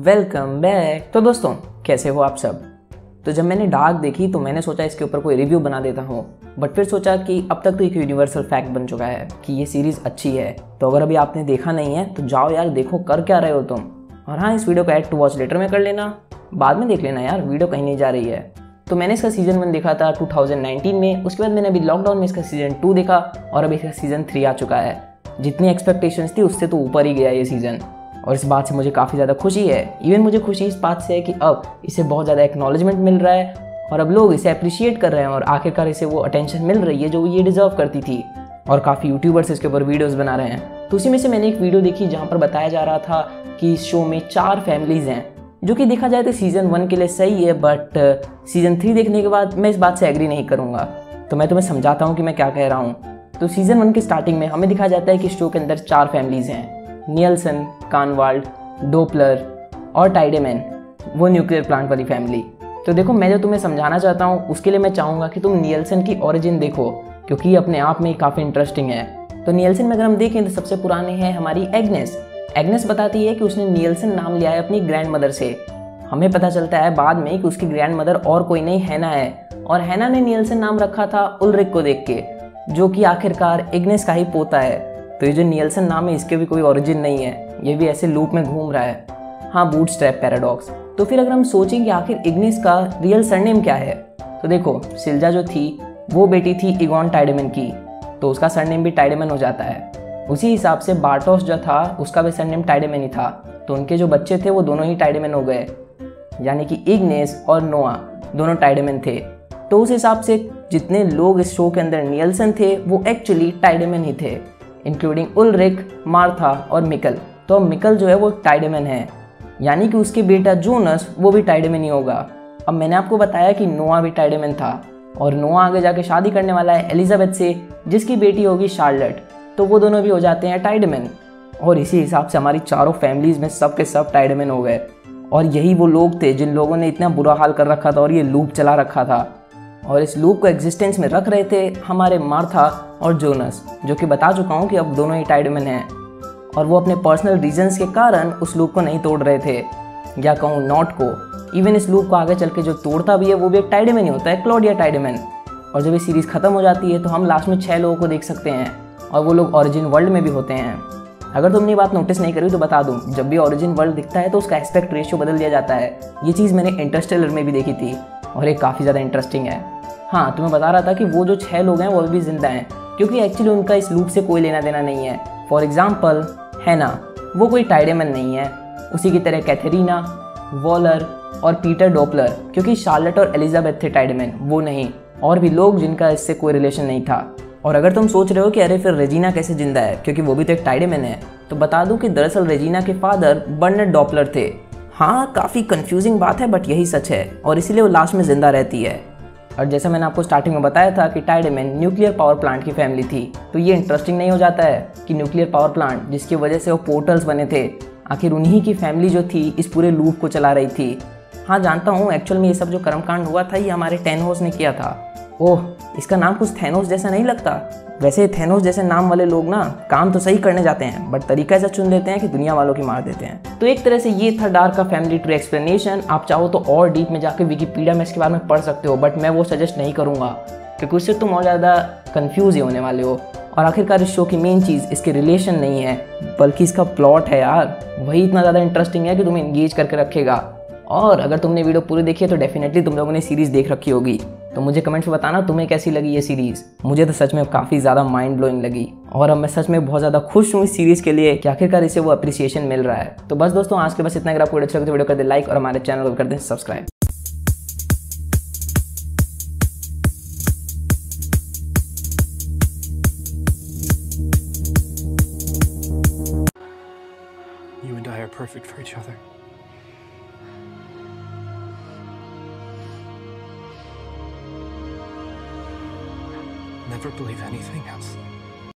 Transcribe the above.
Welcome back. तो दोस्तों कैसे हो आप सब। तो जब मैंने डार्क देखी तो मैंने सोचा इसके ऊपर कोई रिव्यू बना देता हूँ, बट फिर सोचा कि अब तक तो एक यूनिवर्सल फैक्ट बन चुका है कि ये सीरीज़ अच्छी है। तो अगर अभी आपने देखा नहीं है तो जाओ यार देखो, कर क्या रहे हो तुम। और हाँ, इस वीडियो को ऐड टू वॉच लेटर में कर लेना, बाद में देख लेना यार, वीडियो कहीं नहीं जा रही है। तो मैंने इसका सीज़न 1 देखा था 2019 में, उसके बाद मैंने अभी लॉकडाउन में इसका सीज़न 2 देखा और अभी इसका सीज़न 3 आ चुका है। जितनी एक्सपेक्टेशंस थी उससे तो ऊपर ही गया ये सीज़न, और इस बात से मुझे काफ़ी ज़्यादा खुशी है। इवन मुझे खुशी इस बात से है कि अब इसे बहुत ज़्यादा एक्नॉलेजमेंट मिल रहा है और अब लोग इसे अप्रिशिएट कर रहे हैं और आखिरकार इसे वो अटेंशन मिल रही है जो ये डिज़र्व करती थी। और काफ़ी यूट्यूबर्स इसके ऊपर वीडियोस बना रहे हैं। तो उसी में से मैंने एक वीडियो देखी जहाँ पर बताया जा रहा था कि इस शो में 4 फैमिलीज़ हैं, जो कि देखा जाए तो सीज़न 1 के लिए सही है, बट सीज़न 3 देखने के बाद मैं इस बात से एग्री नहीं करूँगा। तो मैं तुम्हें समझाता हूँ कि मैं क्या कह रहा हूँ। तो सीज़न 1 के स्टार्टिंग में हमें दिखाया जाता है कि शो के अंदर 4 फैमिलीज़ हैं, नियल्सन, कानवाल्ड, डोपलर और टाइडेमैन, वो न्यूक्लियर प्लांट वाली फैमिली। तो देखो, मैं जो तुम्हें समझाना चाहता हूँ उसके लिए मैं चाहूँगा कि तुम नियल्सन की ओरिजिन देखो, क्योंकि ये अपने आप में काफ़ी इंटरेस्टिंग है। तो नियल्सन में अगर हम देखें तो सबसे पुराने हैं हमारी एग्नेस। एग्नेस बताती है कि उसने नियल्सन नाम लिया है अपनी ग्रैंड मदर से। हमें पता चलता है बाद में कि उसकी ग्रैंड मदर और कोई नहीं हैना है, और हैना ने नियल्सन नाम रखा था उल्रिक को देख के, जो कि आखिरकार एग्नेस का ही पोता है। तो ये जो नियल्सन नाम है इसके भी कोई ओरिजिन नहीं है, ये भी ऐसे लूप में घूम रहा है। हाँ, बूटस्ट्रैप पैराडॉक्स। तो फिर अगर हम सोचें कि आखिर इग्निस का रियल सरनेम क्या है, तो देखो, सिल्जा जो थी वो बेटी थी इगॉन टाइडेमन की, तो उसका सरनेम भी टाइडेमन हो जाता है। उसी हिसाब से बार्टोस जो था उसका भी सरनेम टाइडेमन ही था, तो उनके जो बच्चे थे वो दोनों ही टाइडेमन हो गए, यानी कि इग्नेस और नोआ दोनों टाइडेमन थे। तो उस हिसाब से जितने लोग इस शो के अंदर नियल्सन थे वो एक्चुअली टाइडेमन ही थे, इंक्लूडिंग उल्रिक, मार्था और मिकल। तो मिकल जो है वो टाइडेमन है, यानी कि उसके बेटा जोनस वो भी टाइडेमन ही होगा। अब मैंने आपको बताया कि नोआ भी टाइडेमन था, और नोआ आगे जाके शादी करने वाला है एलिजाबेथ से, जिसकी बेटी होगी शार्लेट, तो वो दोनों भी हो जाते हैं टाइडेमन। और इसी हिसाब से हमारी चारों फैमिलीज़ में सब के सब टाइडेमन हो गए। और यही वो लोग थे जिन लोगों ने इतना बुरा हाल कर रखा था और ये लूप चला रखा था, और इस लूप को एग्जिस्टेंस में रख रहे थे हमारे मार्था और जोनस, जो कि बता चुका हूँ कि अब दोनों ही टाइडेमन हैं, और वो अपने पर्सनल रीजंस के कारण उस लूप को नहीं तोड़ रहे थे, या कहूँ नॉट को। इवन इस लूप को आगे चल के जो तोड़ता भी है वो भी एक टाइडेमन ही होता है, क्लॉडिया टाइडेमन। और जब ये सीरीज़ ख़त्म हो जाती है तो हम लास्ट में 6 लोगों को देख सकते हैं, और वो लोग ओरिजिन वर्ल्ड में भी होते हैं। अगर तुमने ये बात नोटिस नहीं करी तो बता दूं, जब भी ओरिजिन वर्ल्ड दिखता है तो उसका एस्पेक्ट रेशियो बदल दिया जाता है। ये चीज़ मैंने इंटरस्टेलर में भी देखी थी, और ये काफ़ी ज़्यादा इंटरेस्टिंग है। हाँ, तो मैं बता रहा था कि वो जो 6 लोग हैं वो भी जिंदा हैं, क्योंकि एक्चुअली उनका इस लूप से कोई लेना देना नहीं है। फॉर एग्जाम्पल हैना, वो कोई टाइडेमन नहीं है। उसी की तरह कैथरीना, वॉलर और पीटर डोपलर, क्योंकि शार्लेट और एलिजाबेथ थे टाइडेमन, वो नहीं। और भी लोग जिनका इससे कोई रिलेशन नहीं था। और अगर तुम सोच रहे हो कि अरे फिर रेजिना कैसे जिंदा है, क्योंकि वो भी तो एक टाइडेमन है, तो बता दूं कि दरअसल रेजिना के फादर बर्नार्ड डॉपलर थे। हाँ, काफ़ी कंफ्यूजिंग बात है, बट यही सच है, और इसीलिए वो लास्ट में जिंदा रहती है। और जैसा मैंने आपको स्टार्टिंग में बताया था कि टाइडेमन न्यूक्लियर पावर प्लांट की फैमिली थी, तो ये इंटरेस्टिंग नहीं हो जाता है कि न्यूक्लियर पावर प्लांट जिसकी वजह से वो पोर्टल्स बने थे, आखिर उन्हीं की फैमिली जो थी इस पूरे लूप को चला रही थी। हाँ, जानता हूँ एक्चुअल में ये सब जो कर्मकांड हुआ था ये हमारे थैनोस ने किया था। ओह, इसका नाम कुछ थैनोस जैसा नहीं लगता? वैसे थैनोस जैसे नाम वाले लोग ना काम तो सही करने जाते हैं, बट तरीका ऐसा चुन लेते हैं कि दुनिया वालों की मार देते हैं। तो एक तरह से ये था डार्क का फैमिली ट्री एक्सप्लेनेशन। आप चाहो तो और डीप में जाकर विकिपीडिया में इसके बारे में पढ़ सकते हो, बट मैं वो सजेस्ट नहीं करूँगा, क्योंकि उससे तुम और ज़्यादा कन्फ्यूज ही होने वाले हो। और आखिरकार इस शो की मेन चीज़ इसके रिलेशन नहीं है, बल्कि इसका प्लॉट है यार, वही इतना ज़्यादा इंटरेस्टिंग है कि तुम्हें इंगेज करके रखेगा। और अगर तुमने वीडियो पूरी देखी है तो डेफिनेटली तुम लोगों ने सीरीज़ देख रखी होगी। तो मुझे कमेंट्स में बताना तुम्हें कैसी लगी ये सीरीज़। मुझे तो सच में काफ़ी ज़्यादा माइंड ब्लोइंग लगी, और अब मैं सच में बहुत ज़्यादा खुश हूँ इस सीरीज़ के लिए कि आखिरकार इसे वो अप्रिसिएशन मिल रहा है। तो बस दोस्तों, आज के बस इतना। अगर आपको अच्छा लगे तो वीडियो कर दे लाइक, और हमारे चैनल को कर दें subscribe. You and I are perfect for each other. Never believe anything else.